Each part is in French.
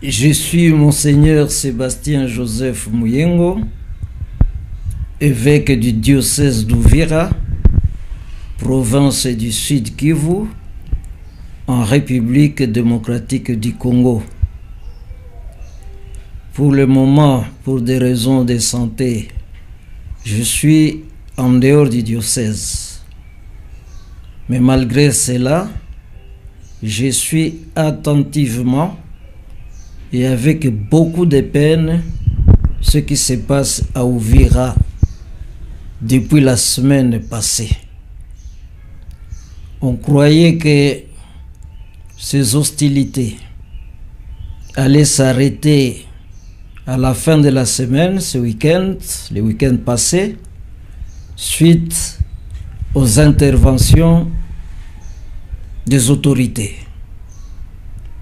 Je suis Monseigneur Sébastien Joseph Mouyengo, évêque du diocèse d'Uvira, province du Sud Kivu, en République démocratique du Congo. Pour le moment, pour des raisons de santé, je suis en dehors du diocèse. Mais malgré cela, je suis attentivement et avec beaucoup de peine ce qui se passe à Uvira depuis la semaine passée. On croyait que ces hostilités allaient s'arrêter à la fin de la semaine, ce week-end, le week-end passé, suite aux interventions des autorités.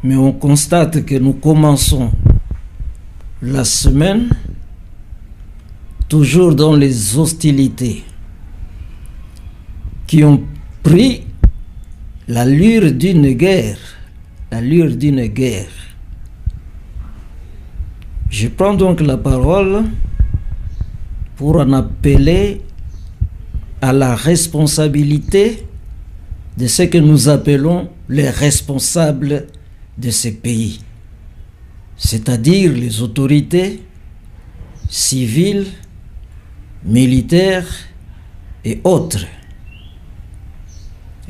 Mais on constate que nous commençons la semaine toujours dans les hostilités qui ont pris l'allure d'une guerre, Je prends donc la parole pour en appeler à la responsabilité de ce que nous appelons les responsables de ces pays, c'est-à-dire les autorités civiles, militaires et autres.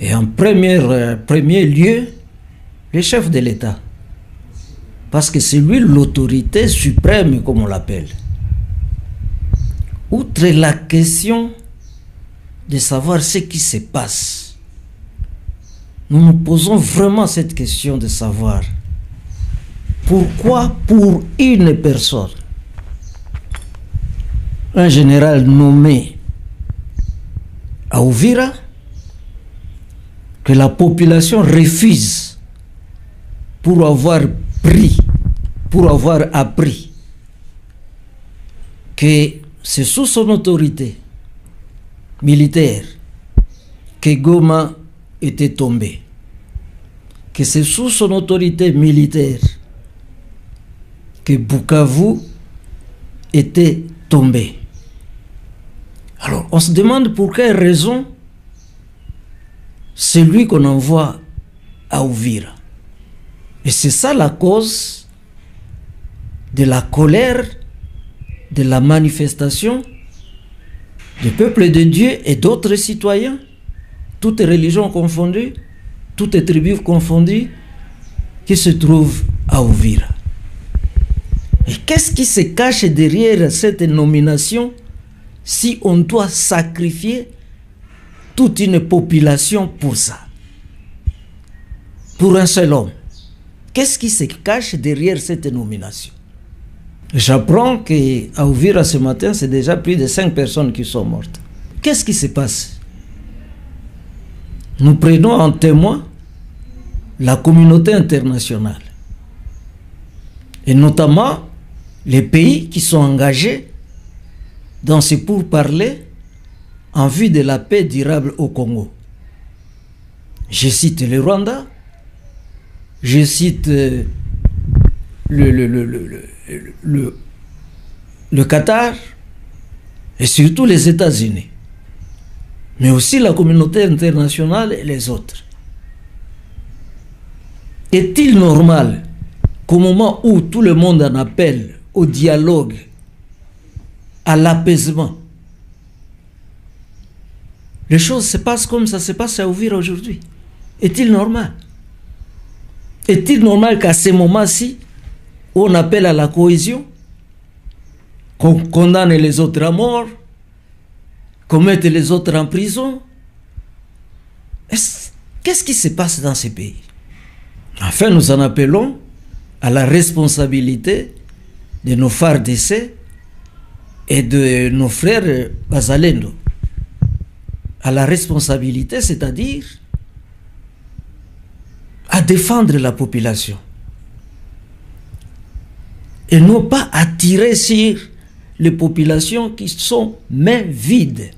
Et en premier lieu, le chef de l'État. Parce que c'est lui l'autorité suprême, comme on l'appelle. Outre la question de savoir ce qui se passe, nous nous posons vraiment cette question de savoir pourquoi pour une personne, un général nommé à Uvira, que la population refuse pour avoir appris que c'est sous son autorité militaire que Goma était tombé, que c'est sous son autorité militaire que Bukavu était tombé. Alors on se demande pour quelle raison c'est lui qu'on envoie à Uvira. Et c'est ça la cause de la colère, de la manifestation du peuple de Dieu et d'autres citoyens, toutes religions confondues, toutes tribus confondues, qui se trouvent à Uvira. Et qu'est-ce qui se cache derrière cette nomination si on doit sacrifier toute une population pour ça? Pour un seul homme. Qu'est-ce qui se cache derrière cette nomination? J'apprends qu'à Uvira ce matin, c'est déjà plus de 5 personnes qui sont mortes. Qu'est-ce qui se passe? Nous prenons en témoin la communauté internationale. Et notamment les pays qui sont engagés dans ces pourparlers en vue de la paix durable au Congo. Je cite le Rwanda, je cite le Qatar et surtout les États-Unis, mais aussi la communauté internationale et les autres. Est-il normal qu'au moment où tout le monde en appelle au dialogue, à l'apaisement, les choses se passent comme ça se passe à Uvira aujourd'hui? Est-il normal? Est-il normal qu'à ce moment-ci, on appelle à la cohésion, qu'on condamne les autres à mort, qu'on mette les autres en prison? Qu'est-ce qui se passe dans ces pays? Enfin, nous en appelons à la responsabilité de nos FARDC et de nos frères Bazalendo. À la responsabilité, c'est-à-dire à défendre la population. Et non pas à tirer sur les populations qui sont mains vides,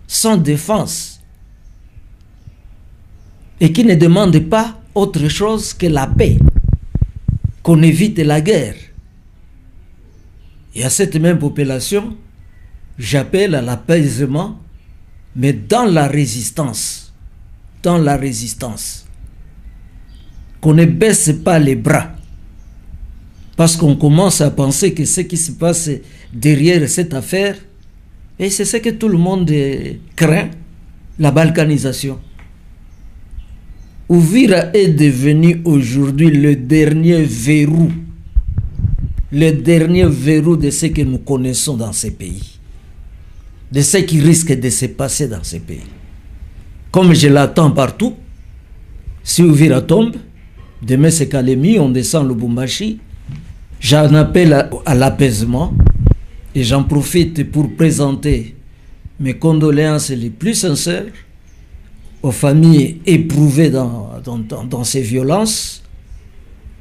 sans défense, et qui ne demandent pas autre chose que la paix. qu'on évite la guerre. Et à cette même population, j'appelle à l'apaisement, mais dans la résistance. Dans la résistance. Qu'on ne baisse pas les bras. Parce qu'on commence à penser que ce qui se passe derrière cette affaire, et c'est ce que tout le monde craint, la balkanisation. Uvira est devenu aujourd'hui le dernier verrou de ce que nous connaissons dans ces pays, de ce qui risque de se passer dans ces pays. Comme je l'attends partout, si Uvira tombe, demain c'est Kalemi, on descend Lubumbashi, j'en appelle à l'apaisement et j'en profite pour présenter mes condoléances les plus sincères aux familles éprouvées dans ces violences,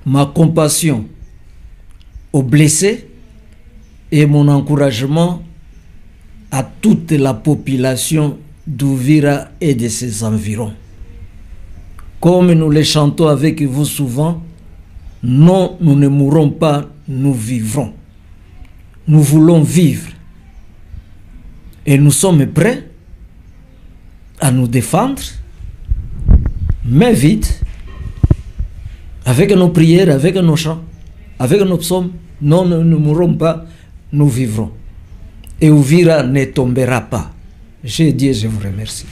ma compassion aux blessés et mon encouragement à toute la population d'Uvira et de ses environs. Comme nous le chantons avec vous souvent, non, nous ne mourrons pas, nous vivrons. Nous voulons vivre. Et nous sommes prêts à nous défendre, mais vite, avec nos prières, avec nos chants, avec nos psaumes. Non, nous ne mourrons pas, nous vivrons. Et Uvira ne tombera pas. Je dis, je vous remercie.